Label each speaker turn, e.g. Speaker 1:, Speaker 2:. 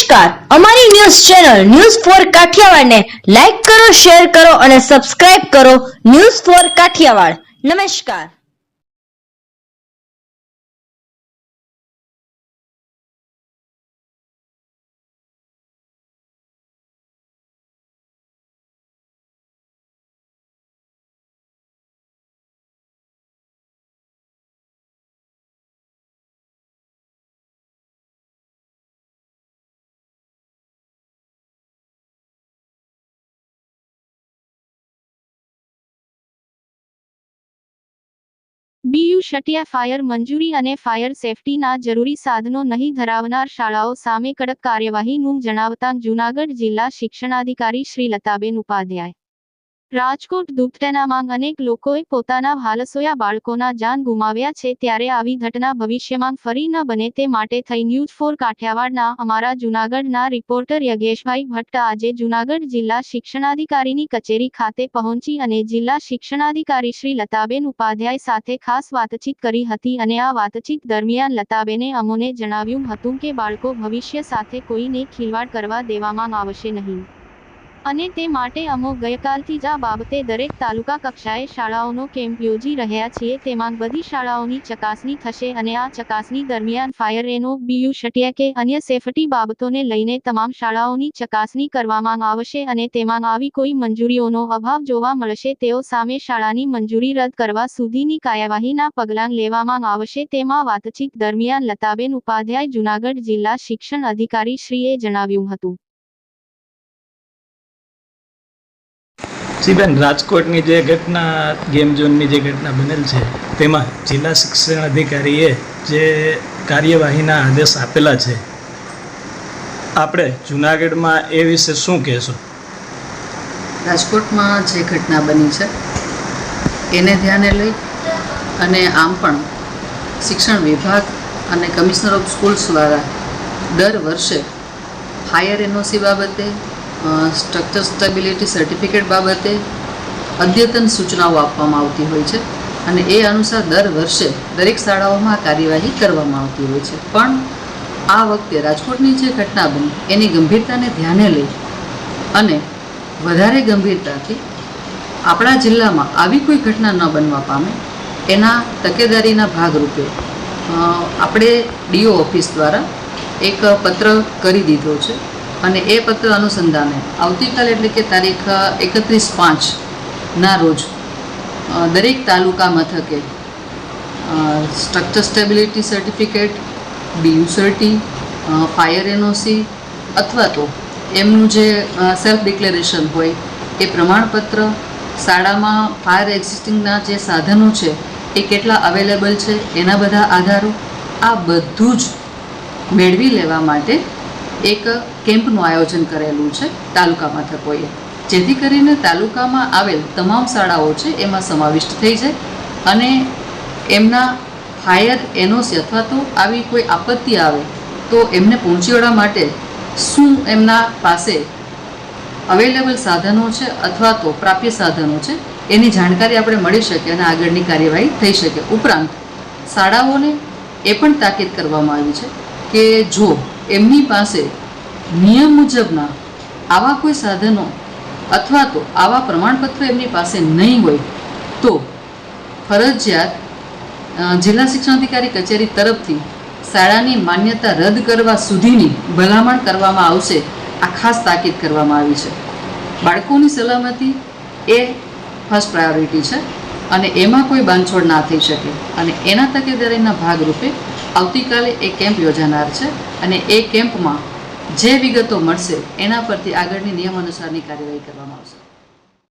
Speaker 1: નમસ્કાર, અમારી news channel news for કાઠિયાવાડને લાઈક કરો, શેર કરો અને સબસ્ક્રાઇબ કરો. News for Kathiawad. નમસ્કાર.
Speaker 2: બીયુ શટિયા ફાયર મંજૂરી અને ફાયર સેફટીના જરૂરી સાધનો નહીં ધરાવનાર શાળાઓ સામે કડક કાર્યવાહીનું જણાવતા જૂનાગઢ જિલ્લા શિક્ષણાધિકારી શ્રી લતાબેન ઉપાધ્યાય. રાજકોટ દુર્ઘટનામાં અનેક લોકોએ પોતાના હાલસોયા બાળકોના જાન ગુમાવ્યા છે, ત્યારે આવી ઘટના ભવિષ્યમાં ફરી ન બને તે માટે થઈ ન્યૂઝ ફોર કાઠિયાવાડના અમારા જૂનાગઢના રિપોર્ટર યજ્ઞેશભાઈ ભટ્ટ આજે જૂનાગઢ જિલ્લા શિક્ષણાધિકારીની કચેરી ખાતે પહોંચી અને જિલ્લા શિક્ષણાધિકારી શ્રી લતાબેન ઉપાધ્યાય સાથે ખાસ વાતચીત કરી હતી અને આ વાતચીત દરમિયાન લતાબેને અમોને જણાવ્યું હતું કે બાળકો ભવિષ્ય સાથે કોઈને ખિલવાડ કરવા દેવામાં આવશે નહીં અને તે માટે અમો ગઈકાલથી જ આ બાબતે દરેક તાલુકા કક્ષાએ શાળાઓનો કેમ્પ યોજી રહ્યા છીએ. તેમાં બધી શાળાઓની ચકાસણી થશે અને આ ચકાસણી દરમિયાન ફાયર એનો બીયુ શટિયા કે અન્ય સેફટી બાબતોને લઈને તમામ શાળાઓની ચકાસણી કરવામાં આવશે અને તેમાં આવી કોઈ મંજૂરીઓનો અભાવ જોવા મળશે તેઓ સામે શાળાની મંજૂરી રદ કરવા સુધીની કાર્યવાહીના પગલાં લેવામાં આવશે. તેમાં વાતચીત દરમિયાન લતાબેન ઉપાધ્યાય જૂનાગઢ જિલ્લા શિક્ષણ અધિકારી શ્રીએ જણાવ્યું હતું.
Speaker 3: બેન, રાજકોટની જે ઘટના ગેમ ઝોનની જે ઘટના બનેલ છે તેમાં જિલ્લા શિક્ષણ અધિકારીએ જે કાર્યવાહીના આદેશ આપેલા છે, આપણે જૂનાગઢમાં એ વિશે શું કહેશો?
Speaker 4: રાજકોટમાં જે ઘટના બની છે એને ધ્યાને લઈ અને આમ પણ શિક્ષણ વિભાગ અને કમિશનર ઓફ સ્કૂલ્સ દ્વારા દર વર્ષે ફાયર એનઓસી બાબતે, સ્ટ્રક્ચર સ્ટેબિલિટી સર્ટિફિકેટ બાબતે અદ્યતન સૂચનાઓ આપવામાં આવતી હોય છે અને એ અનુસાર દર વર્ષે દરેક શાળાઓમાં કાર્યવાહી કરવામાં આવતી હોય છે. પણ આ વખતે રાજકોટની જે ઘટના બની એની ગંભીરતાને ધ્યાને લઈ અને વધારે ગંભીરતાથી આપણા જિલ્લામાં આવી કોઈ ઘટના ન બનવા પામે એના તકેદારીના ભાગરૂપે આપણે ડીઓ ઓફિસ દ્વારા એક પત્ર કરી દીધો છે અને એ પત્ર અનુસંધાને આવતીકાલે એટલે કે તારીખ 31/5ના રોજ દરેક તાલુકા મથકે સ્ટ્રક્ચર સ્ટેબિલિટી સર્ટિફિકેટ, બીયુ સર્ટી, ફાયર એનઓસી અથવા તો એમનું જે સેલ્ફ ડિક્લેરેશન હોય એ પ્રમાણપત્ર, શાળામાં ફાયર એક્ઝિસ્ટિંગના જે સાધનો છે એ કેટલા અવેલેબલ છે એના બધા આધારો, આ બધું જ મેળવી લેવા માટે એક કેમ્પનું આયોજન કરેલું છે તાલુકા મથકોએ, જેથી કરીને તાલુકામાં આવેલ તમામ શાળાઓ છે એમાં સમાવિષ્ટ થઈ જાય અને એમના ફાયર એનઓસી અથવા તો આવી કોઈ આપત્તિ આવે તો એમને પહોંચી વળવા માટે શું એમના પાસે અવેલેબલ સાધનો છે અથવા તો પ્રાપ્ય સાધનો છે એની જાણકારી આપણે મળી શકે અને આગળની કાર્યવાહી થઈ શકે. ઉપરાંત શાળાઓને એ પણ તાકીદ કરવામાં આવી છે કે જો એમની પાસે નિયમ મુજબના આવા કોઈ સાધનો અથવા તો આવા પ્રમાણપત્ર એમની પાસે નહીં હોય તો ફરજિયાત જિલ્લા શિક્ષણાધિકારી કચેરી તરફથી શાળાની માન્યતા રદ કરવા સુધીની ભલામણ કરવામાં આવશે. આ ખાસ તાકીદ કરવામાં આવી છે. બાળકોની સલામતી એ ફર્સ્ટ પ્રાયોરિટી છે અને એમાં કોઈ બાંધછોડ ના થઈ શકે અને એના તકેદારીના ભાગરૂપે આવતીકાલે એ કેમ્પ યોજાનાર છે અને એ કેમ્પમાં જે વિગતો મળશે એના પરથી આગળની નિયમ અનુસારની કાર્યવાહી કરવામાં આવશે.